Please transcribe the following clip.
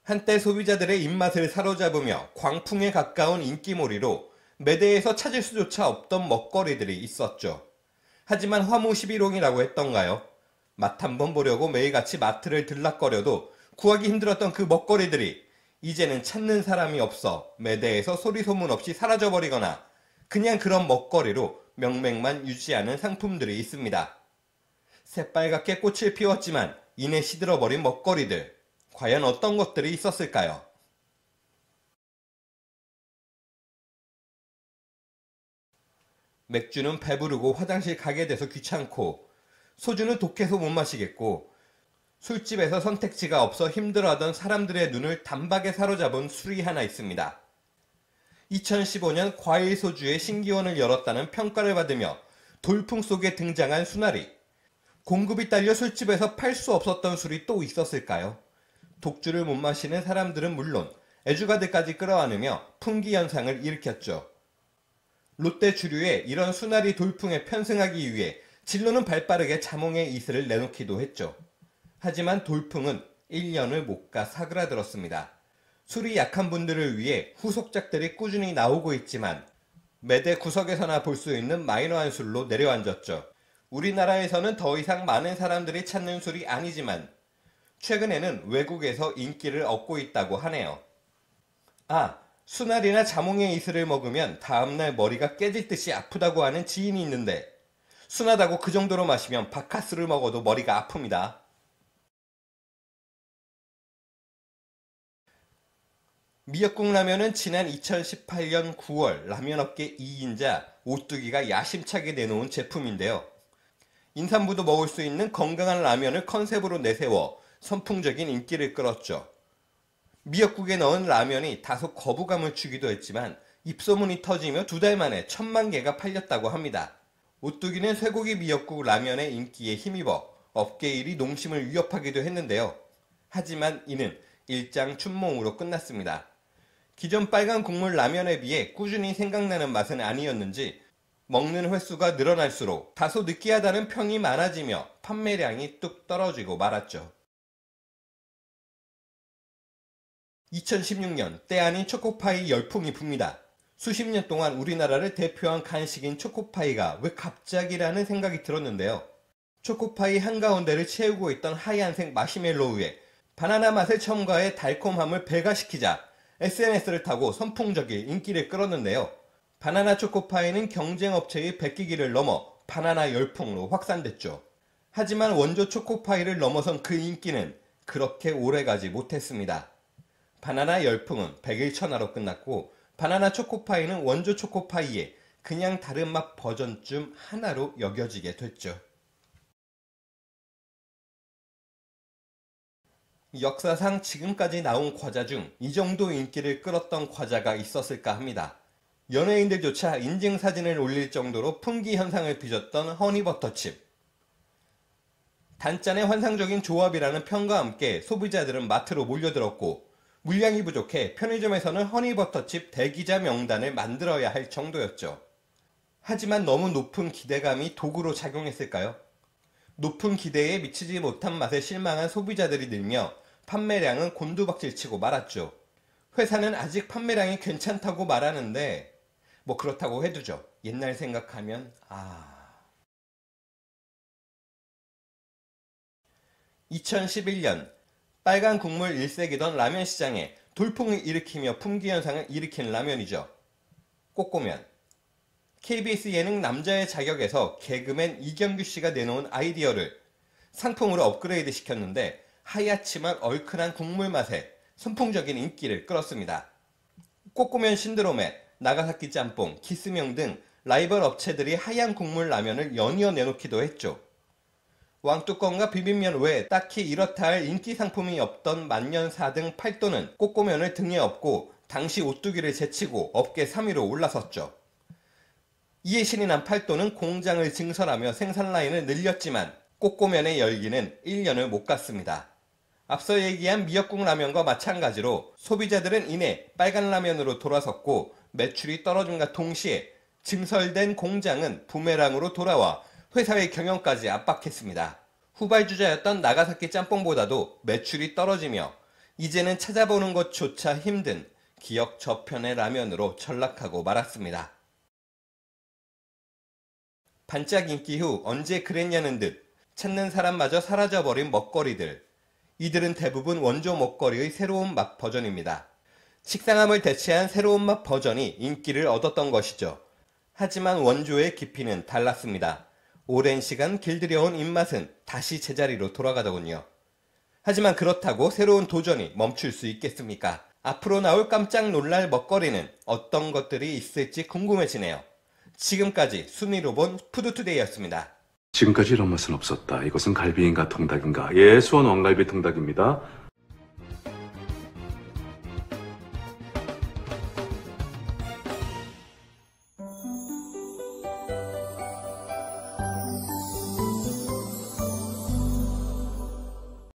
한때 소비자들의 입맛을 사로잡으며 광풍에 가까운 인기몰이로 매대에서 찾을 수조차 없던 먹거리들이 있었죠. 하지만 화무 11홍이라고 했던가요? 맛 한번 보려고 매일같이 마트를 들락거려도 구하기 힘들었던 그 먹거리들이 이제는 찾는 사람이 없어 매대에서 소리소문 없이 사라져버리거나 그냥 그런 먹거리로 명맥만 유지하는 상품들이 있습니다. 새빨갛게 꽃을 피웠지만 이내 시들어버린 먹거리들, 과연 어떤 것들이 있었을까요? 맥주는 배부르고 화장실 가게 돼서 귀찮고, 소주는 독해서 못 마시겠고, 술집에서 선택지가 없어 힘들어하던 사람들의 눈을 단박에 사로잡은 술이 하나 있습니다. 2015년 과일 소주의 신기원을 열었다는 평가를 받으며 돌풍 속에 등장한 수나리. 공급이 딸려 술집에서 팔 수 없었던 술이 또 있었을까요? 독주를 못 마시는 사람들은 물론 애주가들까지 끌어안으며 풍기 현상을 일으켰죠. 롯데 주류에 이런 수나리 돌풍에 편승하기 위해 진로는 발빠르게 자몽의 이슬을 내놓기도 했죠. 하지만 돌풍은 1년을 못 가 사그라들었습니다. 술이 약한 분들을 위해 후속작들이 꾸준히 나오고 있지만 매대 구석에서나 볼 수 있는 마이너한 술로 내려앉았죠. 우리나라에서는 더 이상 많은 사람들이 찾는 술이 아니지만 최근에는 외국에서 인기를 얻고 있다고 하네요. 수나리나 자몽의 이슬을 먹으면 다음날 머리가 깨질 듯이 아프다고 하는 지인이 있는데 순하다고 그 정도로 마시면 바카스를 먹어도 머리가 아픕니다. 미역국 라면은 지난 2018년 9월 라면업계 2인자 오뚜기가 야심차게 내놓은 제품인데요. 임산부도 먹을 수 있는 건강한 라면을 컨셉으로 내세워 선풍적인 인기를 끌었죠. 미역국에 넣은 라면이 다소 거부감을 주기도 했지만 입소문이 터지며 2달 만에 1000만 개가 팔렸다고 합니다. 오뚜기는 쇠고기 미역국 라면의 인기에 힘입어 업계 1위 농심을 위협하기도 했는데요. 하지만 이는 일장춘몽으로 끝났습니다. 기존 빨간 국물 라면에 비해 꾸준히 생각나는 맛은 아니었는지 먹는 횟수가 늘어날수록 다소 느끼하다는 평이 많아지며 판매량이 뚝 떨어지고 말았죠. 2016년 때 아닌 초코파이 열풍이 붑니다. 수십 년 동안 우리나라를 대표한 간식인 초코파이가 왜 갑자기라는 생각이 들었는데요. 초코파이 한가운데를 채우고 있던 하얀색 마시멜로 위에 바나나 맛을 첨가해 달콤함을 배가시키자 SNS를 타고 선풍적인 인기를 끌었는데요. 바나나 초코파이는 경쟁업체의 베끼기를 넘어 바나나 열풍으로 확산됐죠. 하지만 원조 초코파이를 넘어선 그 인기는 그렇게 오래가지 못했습니다. 바나나 열풍은 100일 천하로 끝났고 바나나 초코파이는 원조 초코파이의 그냥 다른 맛 버전 중 하나로 여겨지게 됐죠. 역사상 지금까지 나온 과자 중 이 정도 인기를 끌었던 과자가 있었을까 합니다. 연예인들조차 인증사진을 올릴 정도로 풍기 현상을 빚었던 허니버터칩. 단짠의 환상적인 조합이라는 평과 함께 소비자들은 마트로 몰려들었고 물량이 부족해 편의점에서는 허니버터칩 대기자 명단을 만들어야 할 정도였죠. 하지만 너무 높은 기대감이 도구로 작용했을까요? 높은 기대에 미치지 못한 맛에 실망한 소비자들이 늘며 판매량은 곤두박질치고 말았죠. 회사는 아직 판매량이 괜찮다고 말하는데 뭐 그렇다고 해두죠. 옛날 생각하면 2011년 빨간 국물 일색이던 라면 시장에 돌풍을 일으키며 품귀 현상을 일으킨 라면이죠. 꼬꼬면. KBS 예능 남자의 자격에서 개그맨 이경규 씨가 내놓은 아이디어를 상품으로 업그레이드 시켰는데 하얗지만 얼큰한 국물 맛에 선풍적인 인기를 끌었습니다. 꼬꼬면 신드롬에 나가사키 짬뽕, 기스명 등 라이벌 업체들이 하얀 국물 라면을 연이어 내놓기도 했죠. 왕뚜껑과 비빔면 외에 딱히 이렇다 할 인기 상품이 없던 만년 4등 팔도는 꼬꼬면을 등에 업고 당시 오뚜기를 제치고 업계 3위로 올라섰죠. 이에 신이 난 팔도는 공장을 증설하며 생산 라인을 늘렸지만 꼬꼬면의 열기는 1년을 못 갔습니다. 앞서 얘기한 미역국 라면과 마찬가지로 소비자들은 이내 빨간 라면으로 돌아섰고 매출이 떨어짐과 동시에 증설된 공장은 부메랑으로 돌아와 회사의 경영까지 압박했습니다. 후발주자였던 나가사키 짬뽕보다도 매출이 떨어지며 이제는 찾아보는 것조차 힘든 기억 저편의 라면으로 전락하고 말았습니다. 반짝 인기 후 언제 그랬냐는 듯 찾는 사람마저 사라져버린 먹거리들. 이들은 대부분 원조 먹거리의 새로운 맛 버전입니다. 식상함을 대체한 새로운 맛 버전이 인기를 얻었던 것이죠. 하지만 원조의 깊이는 달랐습니다. 오랜 시간 길들여온 입맛은 다시 제자리로 돌아가더군요. 하지만 그렇다고 새로운 도전이 멈출 수 있겠습니까? 앞으로 나올 깜짝 놀랄 먹거리는 어떤 것들이 있을지 궁금해지네요. 지금까지 순위로 본 푸드투데이였습니다. 지금까지 이런 맛은 없었다. 이것은 갈비인가 통닭인가? 예, 수원 왕갈비 통닭입니다.